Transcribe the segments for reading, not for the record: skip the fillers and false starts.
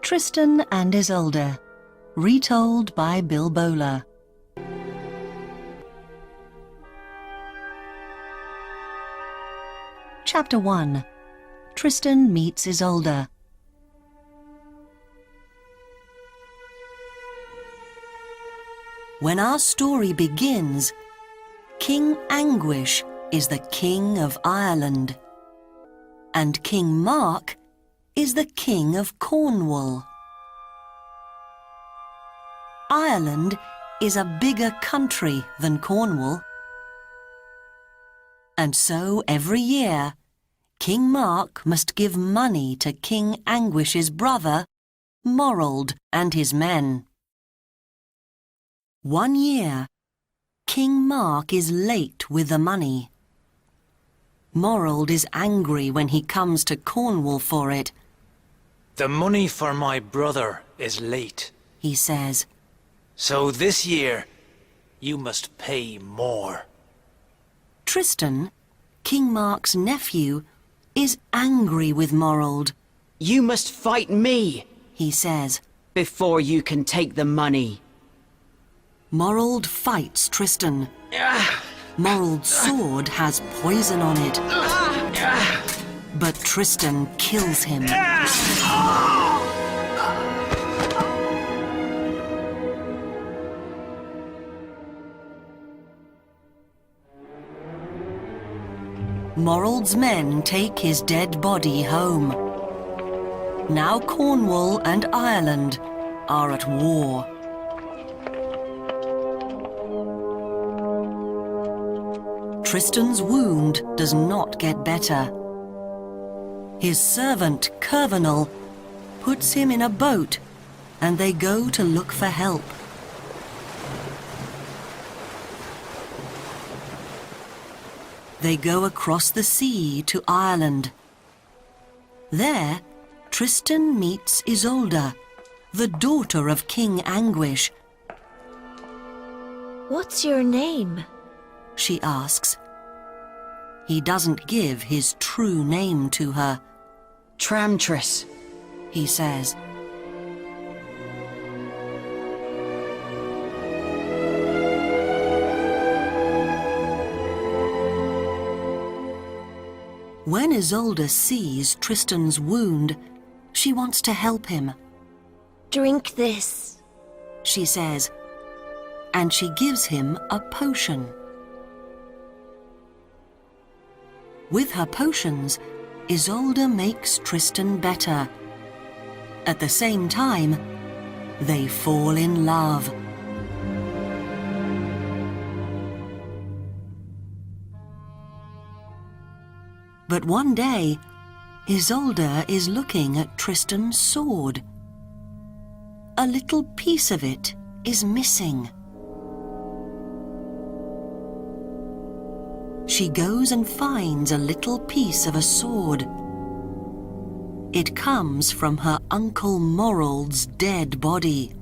Tristan and Isolde, retold by Bilbola. Chapter 1. Tristan meets Isolde. When our story begins, King Anguish is the King of Ireland, and King Mark is the King of Cornwall. Ireland is a bigger country than Cornwall, and so every year King Mark must give money to King Anguish's brother, Morold, and his men. One year, King Mark is late with the money. Morold is angry when he comes to Cornwall for it. "The money for my brother is late," he says. "So this year, you must pay more." Tristan, King Mark's nephew, is angry with Morold. "You must fight me," he says. "before you can take the money." Morold fights Tristan. Morold's sword has poison on it, but Tristan kills him. Morold's men take his dead body home. Now Cornwall and Ireland are at war. Tristan's wound does not get better. His servant, Curvenal, puts him in a boat, and they go to look for help. They go across the sea to Ireland. There, Tristan meets Isolde, the daughter of King Anguish. "What's your name?" she asks. He doesn't give his true name to her. "Tramtris," he says. When Isolde sees Tristan's wound, she wants to help him. "Drink this," she says, and she gives him a potion. With her potions, Isolde makes Tristan better. At the same time, they fall in love. But one day, Isolde is looking at Tristan's sword. A little piece of it is missing. She goes and finds a little piece of a sword. It comes from her uncle Morold's dead body.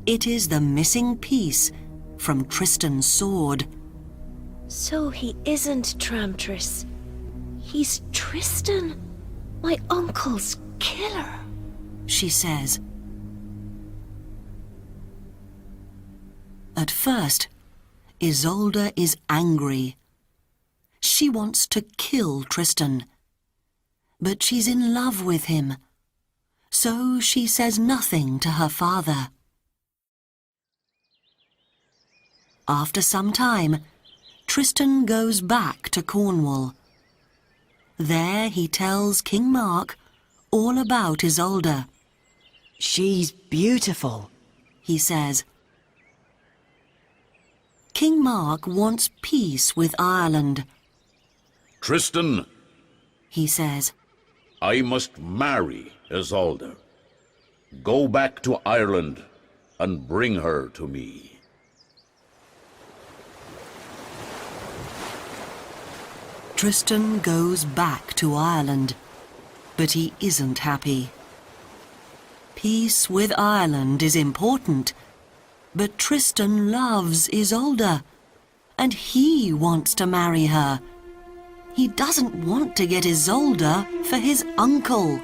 It is the missing piece from Tristan's sword. "So he isn't Tramtris. He's Tristan, my uncle's killer," she says. At first, Isolde is angry. She wants to kill Tristan, but she's in love with him, so she says nothing to her father. After some time, Tristan goes back to Cornwall. There he tells King Mark all about Isolde. "She's beautiful," he says. King Mark wants peace with Ireland. "Tristan," he says, "I must marry Isolde. Go back to Ireland and bring her to me." Tristan goes back to Ireland, but he isn't happy. Peace with Ireland is important, but Tristan loves Isolde, and he wants to marry her. He doesn't want to get Isolde for his uncle.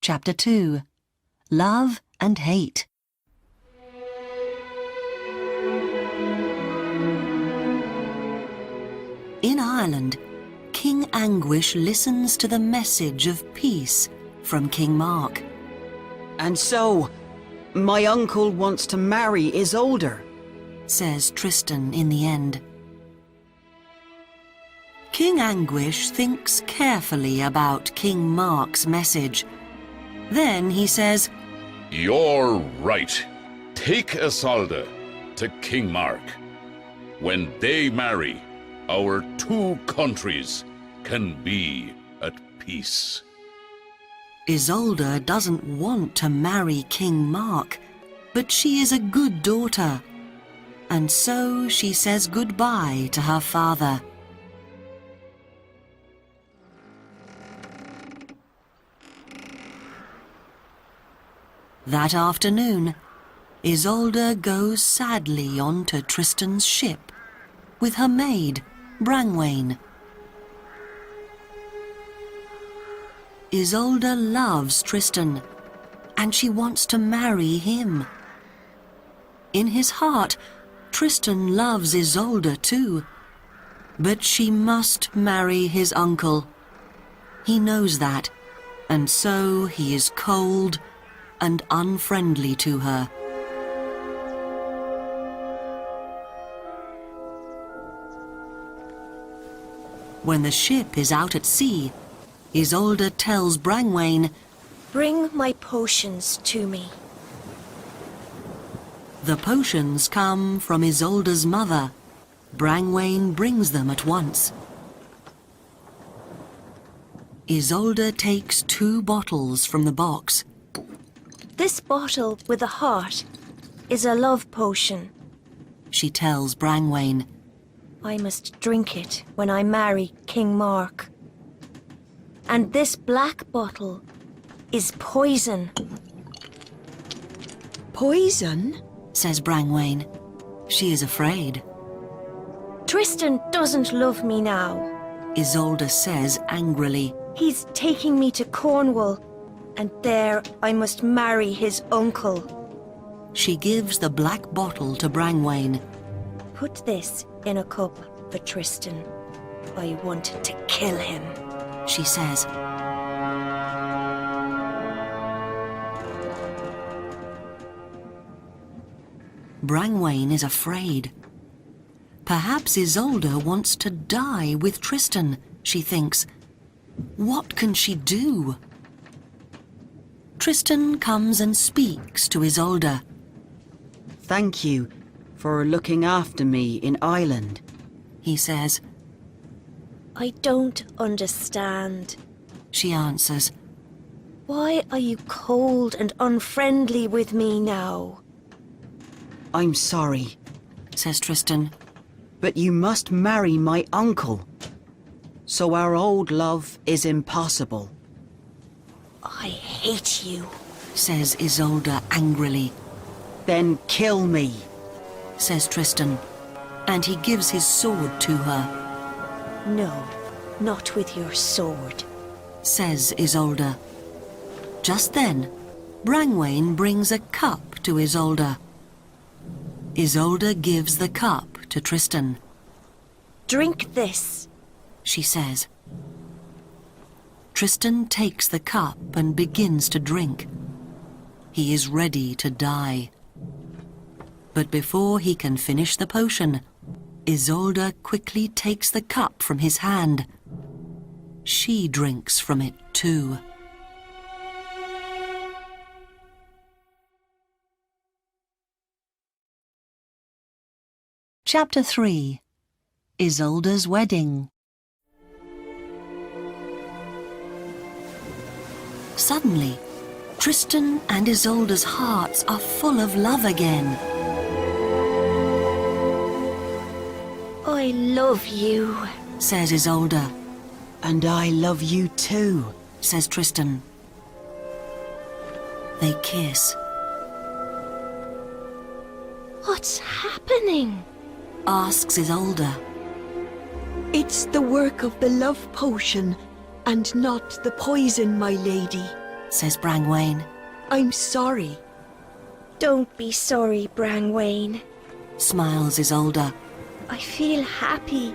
Chapter 2. Love and Hate. In Ireland, King Anguish listens to the message of peace from King Mark. And so, my uncle wants to marry Isolde, Says Tristan in the end. King Anguish thinks carefully about King Mark's message. Then he says, You're right. Take Isolde to King Mark. When they marry, our two countries can be at peace. Isolde doesn't want to marry King Mark, but she is a good daughter. And so she says goodbye to her father. That afternoon, Isolde goes sadly onto Tristan's ship with her maid, Brangwain. Isolde loves Tristan, and she wants to marry him. In his heart, Tristan loves Isolde too, but she must marry his uncle. He knows that, and so he is cold and unfriendly to her. When the ship is out at sea, Isolde tells Brangwain, Bring my potions to me. the potions come from Isolde's mother. Brangwain brings them at once. Isolde takes 2 bottles from the box. This bottle with a heart is a love potion. She tells Brangwain. I must drink it when I marry King Mark. And this black bottle is poison. Poison? Says Brangwain. She is afraid. Tristan doesn't love me now. Isolde says angrily. He's taking me to Cornwall, and there I must marry his uncle. She gives the black bottle to Brangwain. Put this in a cup for Tristan. I want to kill him. She says. Brangwain is afraid. Perhaps Isolde wants to die with Tristan, she thinks. What can she do? Tristan comes and speaks to Isolde. Thank you for looking after me in Ireland. He says. I don't understand. She answers. Why are you cold and unfriendly with me now? I'm sorry, Says Tristan. but you must marry my uncle. So our old love is impossible. I hate you. Says Isolde angrily. Then kill me. Says Tristan. And he gives his sword to her. No, not with your sword. Says Isolde. Just then, Brangwain brings a cup to Isolde. Isolde gives the cup to Tristan. Drink this. She says. Tristan takes the cup and begins to drink. He is ready to die. But before he can finish the potion, Isolde quickly takes the cup from his hand. She drinks from it too. Chapter 3. Isolde's Wedding. Suddenly, Tristan and Isolde's hearts are full of love again. I love you. Says Isolde. And I love you too. Says Tristan. They kiss. What's happening? Asks Isolde. It's the work of the love potion, and not the poison, my lady, says Brangwain. I'm sorry. Don't be sorry, Brangwain. Smiles Isolde. I feel happy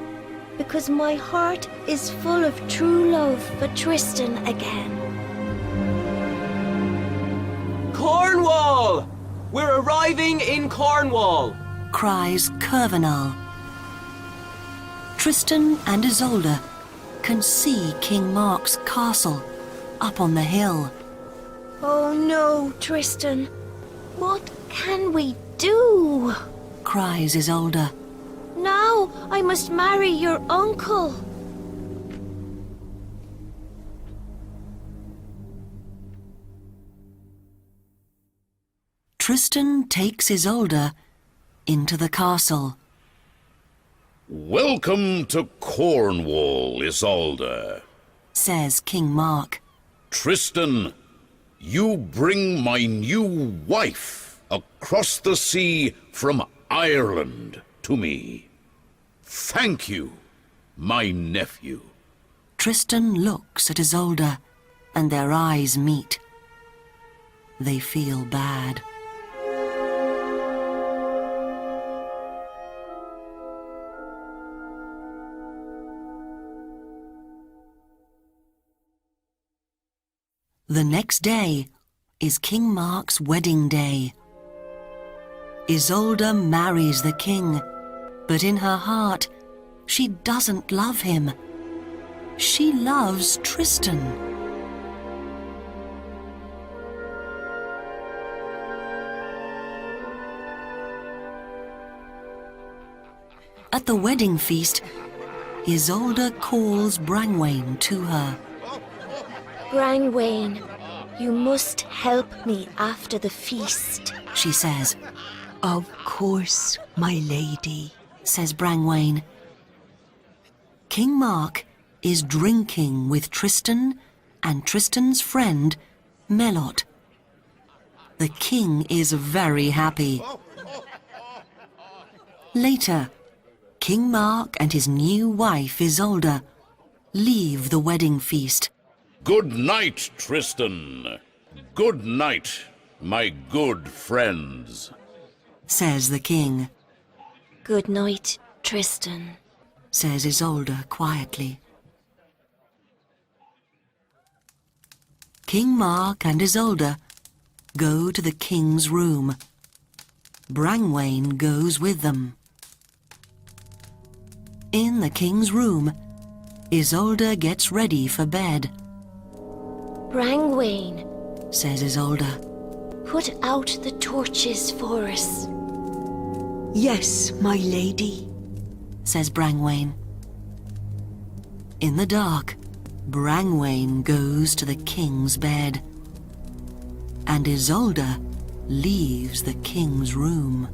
because my heart is full of true love for Tristan again. Cornwall! We're arriving in Cornwall! Cries Curvenal. Tristan and Isolde can see King Mark's castle up on the hill. Oh no, Tristan. What can we do? Cries Isolde. Now I must marry your uncle. Tristan takes Isolde into the castle. Welcome to Cornwall, Isolde. Says King Mark. Tristan, you bring my new wife across the sea from Ireland to me. Thank you, my nephew. Tristan looks at Isolde and their eyes meet. They feel bad. The next day is King Mark's wedding day. Isolde marries the king, but in her heart, she doesn't love him. She loves Tristan. At the wedding feast, Isolde calls Brangwain to her. Brangwain, you must help me after the feast. She says. Of course, my lady, Says Brangwain. King Mark is drinking with Tristan and Tristan's friend, Melot. The king is very happy. Later, King Mark and his new wife, Isolde, leave the wedding feast. Good night, Tristan. Good night, my good friends. Says the king. Good night, Tristan. Says Isolde quietly. King Mark and Isolde go to the king's room. Brangwain goes with them. In the king's room, Isolde gets ready for bed. Brangwain, Says Isolde. put out the torches for us. Yes, my lady. Says Brangwain. In the dark, Brangwain goes to the king's bed. And Isolde leaves the king's room.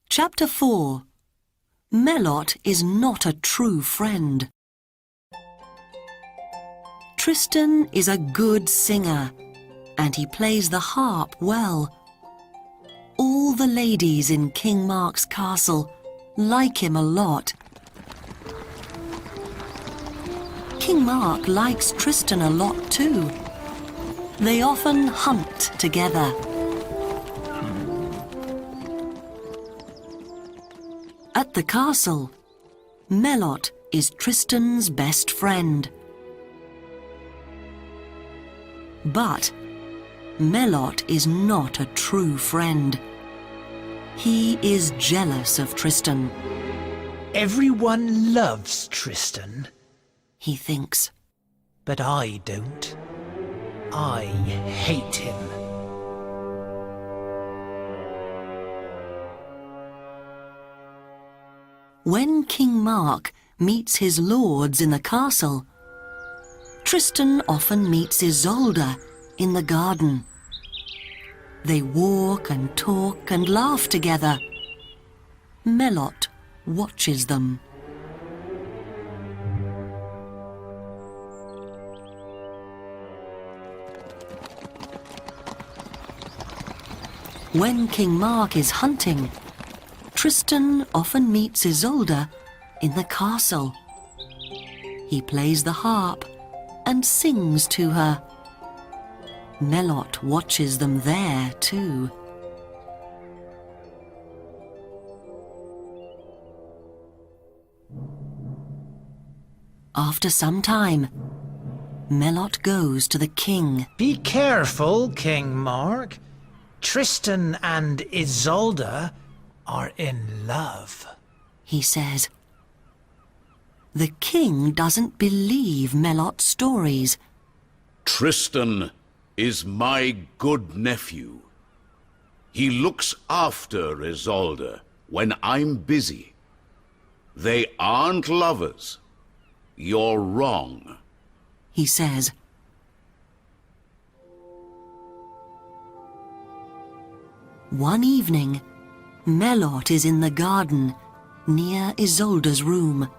Chapter 4. Melot is not a true friend. Tristan is a good singer, and he plays the harp well. All the ladies in King Mark's castle like him a lot. King Mark likes Tristan a lot too. They often hunt together. At the castle, Melot is Tristan's best friend. But Melot is not a true friend. He is jealous of Tristan, Everyone loves Tristan, he thinks. but I don't. I hate him. When King Mark meets his lords in the castle, Tristan often meets Isolde in the garden. They walk and talk and laugh together. Melot watches them. When King Mark is hunting, Tristan often meets Isolde in the castle. He plays the harp and sings to her. Melot watches them there too. After some time, Melot goes to the king. Be careful, King Mark. Tristan and Isolde are in love. He says. The king doesn't believe Melot's stories. Tristan is my good nephew. He looks after Isolde when I'm busy. They aren't lovers. You're wrong, He says. One evening, Melot is in the garden near Isolde's room.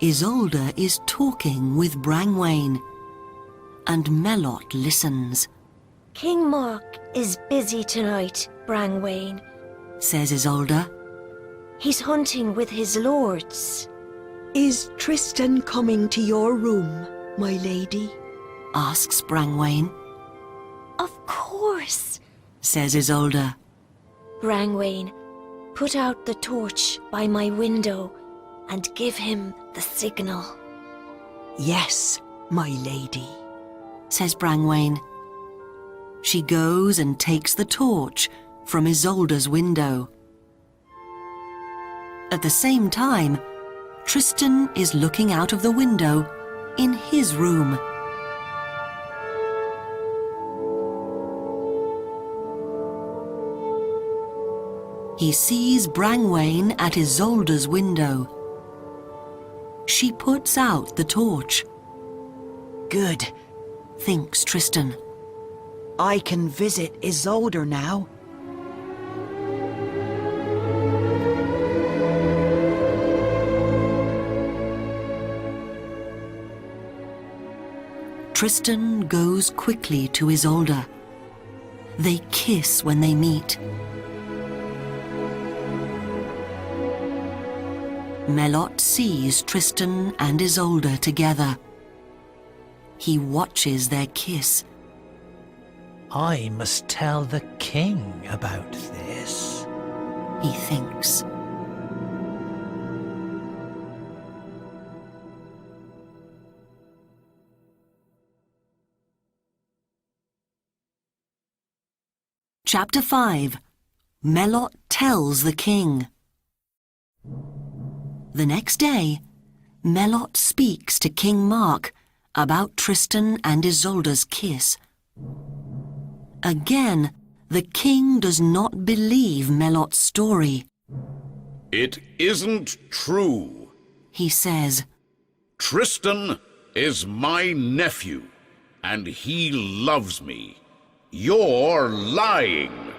Isolde is talking with Brangwain, and Melot listens. King Mark is busy tonight, Brangwain. Says Isolde. He's hunting with his lords. Is Tristan coming to your room, my lady? Asks Brangwain. Of course. Says Isolde. Brangwain, put out the torch by my window and give him the signal. Yes, my lady. Says Brangwain. She goes and takes the torch from Isolde's window. At the same time, Tristan is looking out of the window in his room. He sees Brangwain at Isolde's window. She puts out the torch. Good. Thinks Tristan. I can visit Isolde now. Tristan goes quickly to Isolde. They kiss when they meet. Melot sees Tristan and Isolde together. He watches their kiss. I must tell the king about this. He thinks. Chapter 5. Melot tells the king. The next day, Melot speaks to King Mark about Tristan and Isolde's kiss. Again, the king does not believe Melot's story. It isn't true. He says. Tristan is my nephew, and he loves me. You're lying.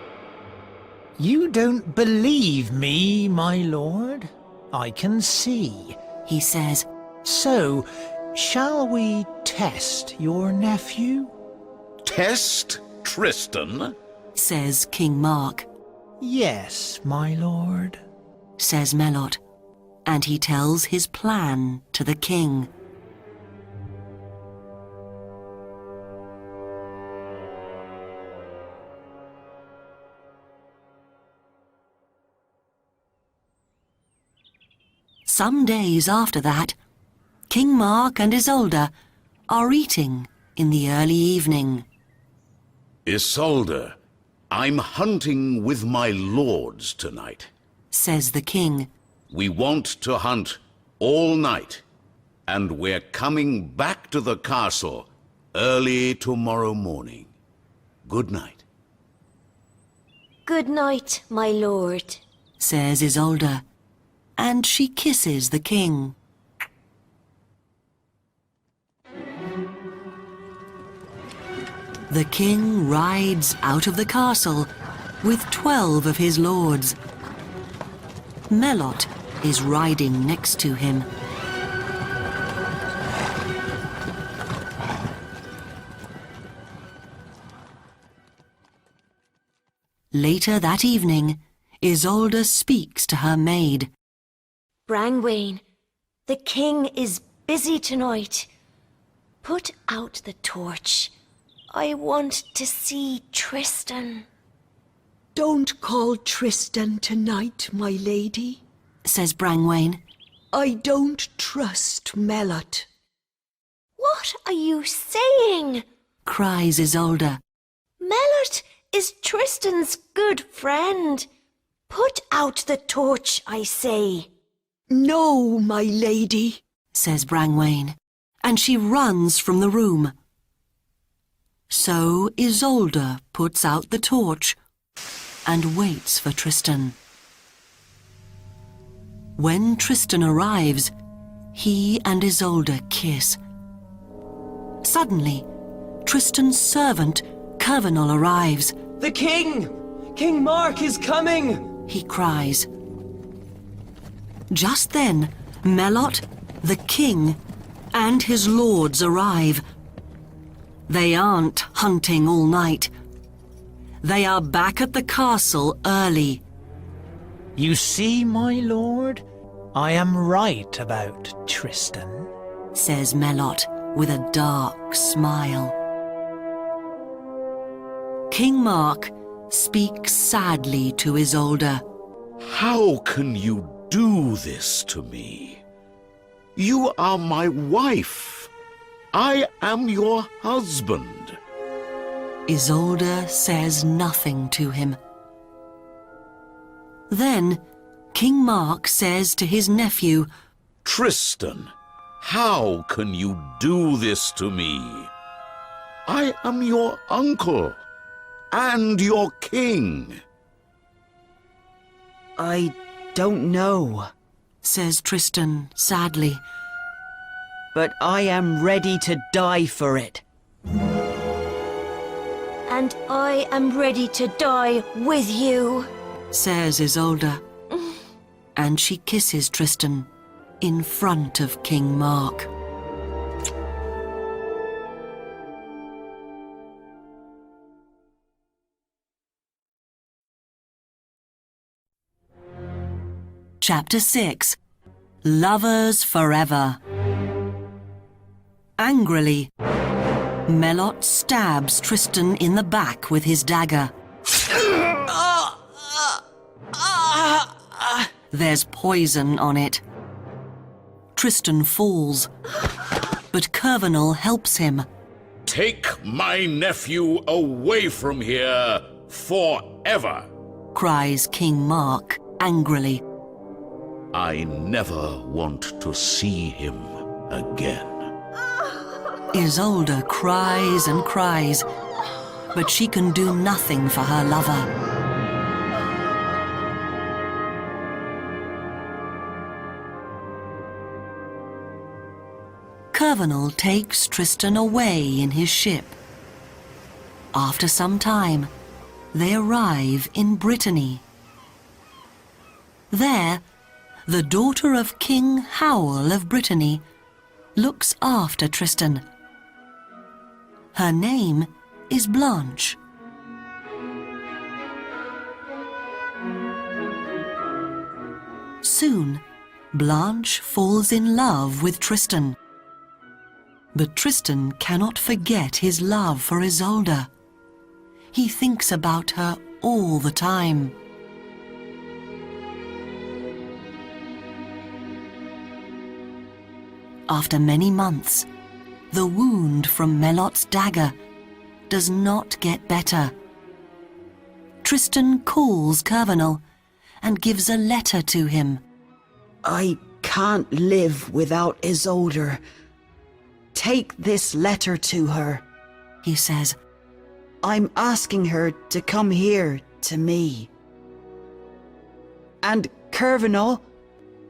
You don't believe me, my lord? I can see. He says. So, shall we test your nephew? Test Tristan? Says King Mark. Yes, my lord. Says Melot, and he tells his plan to the king. Some days after that, King Mark and Isolde are eating in the early evening. Isolde, I'm hunting with my lords tonight. Says the king. We want to hunt all night, and we're coming back to the castle early tomorrow morning. Good night. Good night, my lord. Says Isolde, and she kisses the king. The king rides out of the castle with 12 of his lords. Melot is riding next to him. Later that evening, Isolde speaks to her maid. Brangwain, the king is busy tonight. Put out the torch. I want to see Tristan. Don't call Tristan tonight, my lady. Says Brangwain. I don't trust Melot. What are you saying? Cries Isolde. Melot is Tristan's good friend. Put out the torch, I say. No, my lady. Says Brangwain, and she runs from the room. So Isolde puts out the torch and waits for Tristan. When Tristan arrives, he and Isolde kiss. Suddenly, Tristan's servant, Curvenal, arrives. The king! King Mark is coming! He cries. Just then, Melot, the king, and his lords arrive. They aren't hunting all night. They are back at the castle early. You see, my lord, I am right about Tristan. Says Melot with a dark smile. King Mark speaks sadly to Isolde. How can you do this to me? You are my wife. I am your husband. Isolde says nothing to him. Then King Mark says to his nephew, Tristan, how can you do this to me? I am your uncle and your king. I don't know, says Tristan sadly. but I am ready to die for it. And I am ready to die with you. Says Isolde. And she kisses Tristan in front of King Mark. Chapter 6. Lovers Forever. Angrily, Melot stabs Tristan in the back with his dagger. There's poison on it. Tristan falls, but Curvenal helps him. Take my nephew away from here forever, Cries King Mark angrily. I never want to see him again. Isolde cries and cries, but she can do nothing for her lover. Curvenal takes Tristan away in his ship. After some time, they arrive in Brittany. There, the daughter of King Howell of Brittany looks after Tristan. Her name is Blanche. Soon, Blanche falls in love with Tristan. But Tristan cannot forget his love for Isolde. He thinks about her all the time. After many months, the wound from Melot's dagger does not get better. Tristan calls Curvenal and gives a letter to him. I can't live without Isolde. Take this letter to her, He says. I'm asking her to come here to me. And Curvenal,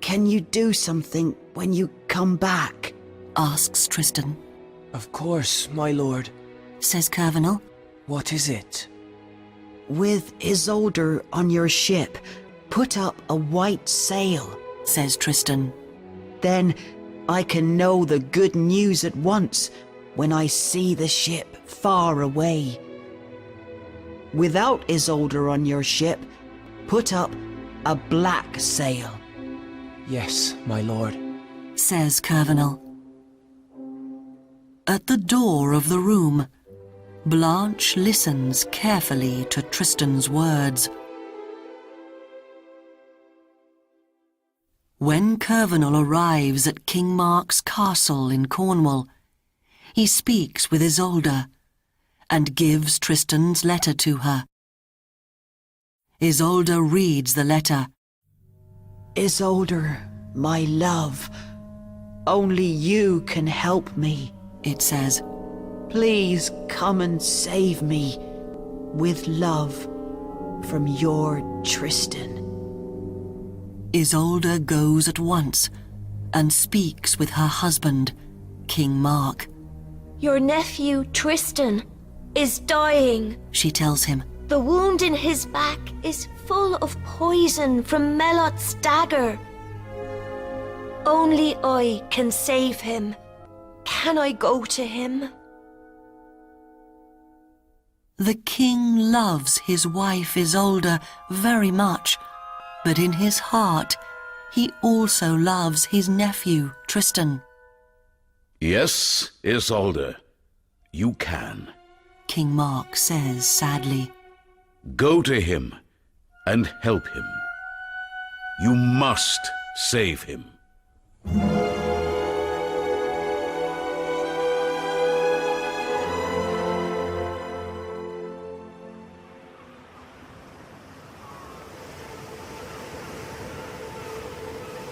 can you do something when you come back? Asks Tristan. Of course, my lord. Says Curvenal. What is it? With Isolde on your ship, put up a white sail. Says Tristan. Then I can know the good news at once when I see the ship far away. Without Isolde on your ship, put up a black sail, Yes, my lord. says Curvenal. At the door of the room, Blanche listens carefully to Tristan's words. When Curvenal arrives at King Mark's castle in Cornwall, he speaks with Isolde and gives Tristan's letter to her. Isolde reads the letter. Isolde, my love, only you can help me, It says. Please come and save me, with love, from your Tristan. Isolde goes at once and speaks with her husband, King Mark. Your nephew, Tristan, is dying. She tells him. The wound in his back is full of poison from Melot's dagger. Only I can save him. Can I go to him? The king loves his wife Isolde very much, but in his heart he also loves his nephew Tristan. Yes, Isolde, you can. King Mark says sadly. Go to him and help him. You must save him.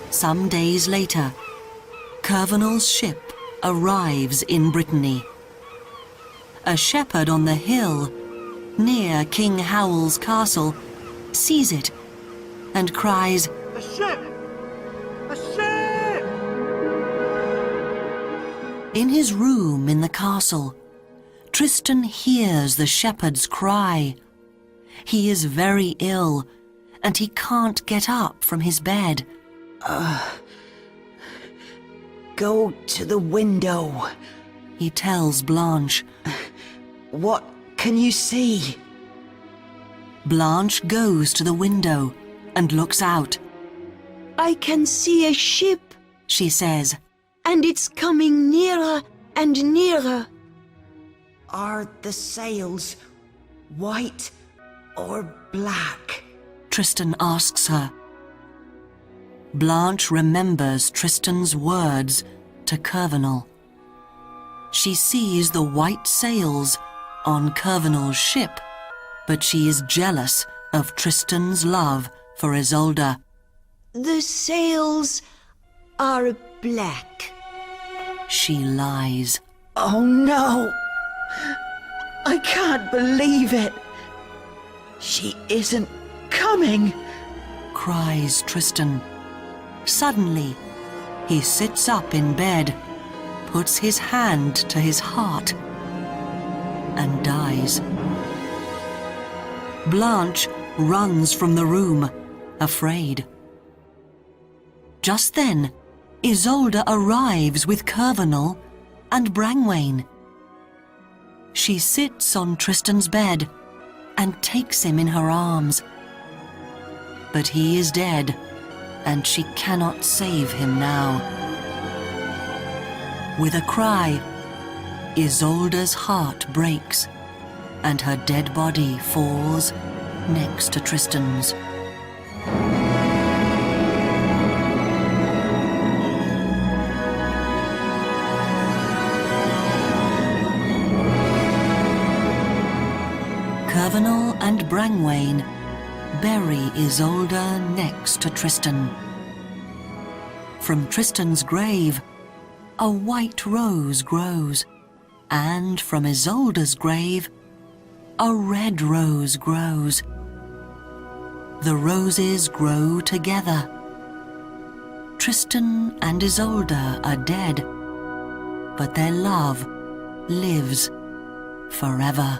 Some days later, Curvenal's ship arrives in Brittany. A shepherd on the hill, near King Howell's castle, sees it and cries, A ship! A ship! In his room in the castle, Tristan hears the shepherd's cry. He is very ill, and he can't get up from his bed. Go to the window. He tells Blanche. What can you see? Blanche goes to the window and looks out. I can see a ship, She says. and it's coming nearer and nearer. Are the sails white or black? Tristan asks her. Blanche remembers Tristan's words to Curvenal. She sees the white sails on Curvenal's ship, but she is jealous of Tristan's love for Isolde. The sails are black. She lies. Oh no! I can't believe it! She isn't coming! Cries Tristan. Suddenly, he sits up in bed, puts his hand to his heart, and dies. Blanche runs from the room, afraid. Just then, Isolde arrives with Curvenal and Brangwain. She sits on Tristan's bed and takes him in her arms. But he is dead, and she cannot save him now. With a cry, Isolde's heart breaks, and her dead body falls next to Tristan's. Curvenal and Brangwain bury Isolde next to Tristan. From Tristan's grave, a white rose grows, and from Isolde's grave, a red rose grows. The roses grow together. Tristan and Isolde are dead, but their love lives forever.